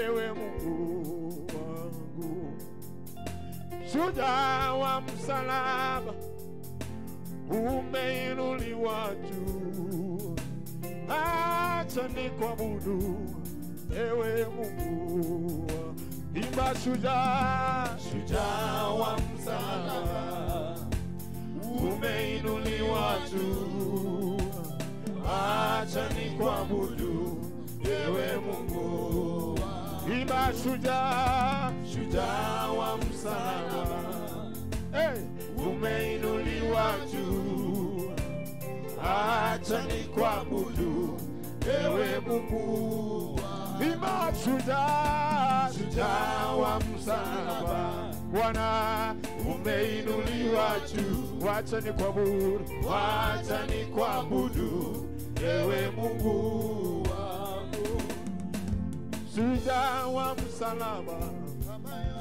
ewe Mungu wangu. Shujaa wa msalaba umeinuliwa juu, acha nikuabudu ewe Mungu. Imba shujaa, shujaa wa msalaba umeinuliwa juu, acha nikuabudu ewe Mungu. Imba shujaa, shujaa wa msalaba umeinuliwa juu, acha nikuabudu ewe Mungu. Imba shujaa, shujaa wa msalaba Bwana umeinuliwa juu, acha nikuabudu, acha nikuabudu ewe Mungu wangu. Shujaa wa msalaba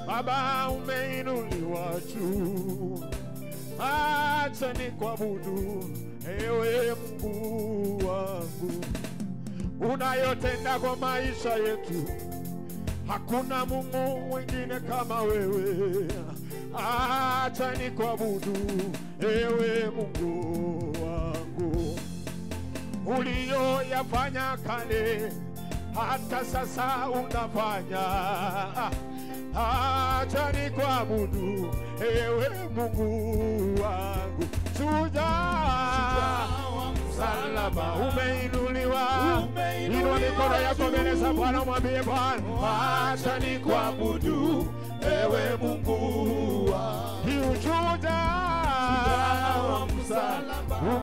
Baba umeinuliwa juu, acha nikuabudu ewe Mungu wangu. Unayotenda kwa maisha yetu, hakuna Mungu mwingine kama wewe. Acha nikuabudu ewe Mungu wangu. Uliyoyafanya kale hata sasa unafanya, acha nikuabudu ewe Mungu wangu. Shujaa wa msalaba umeinuliwa, inua mikono yako mbele za Bwana, mwambie Bwana, acha nikuabudu ewe Mungu wangu. Shujaa wa msalaba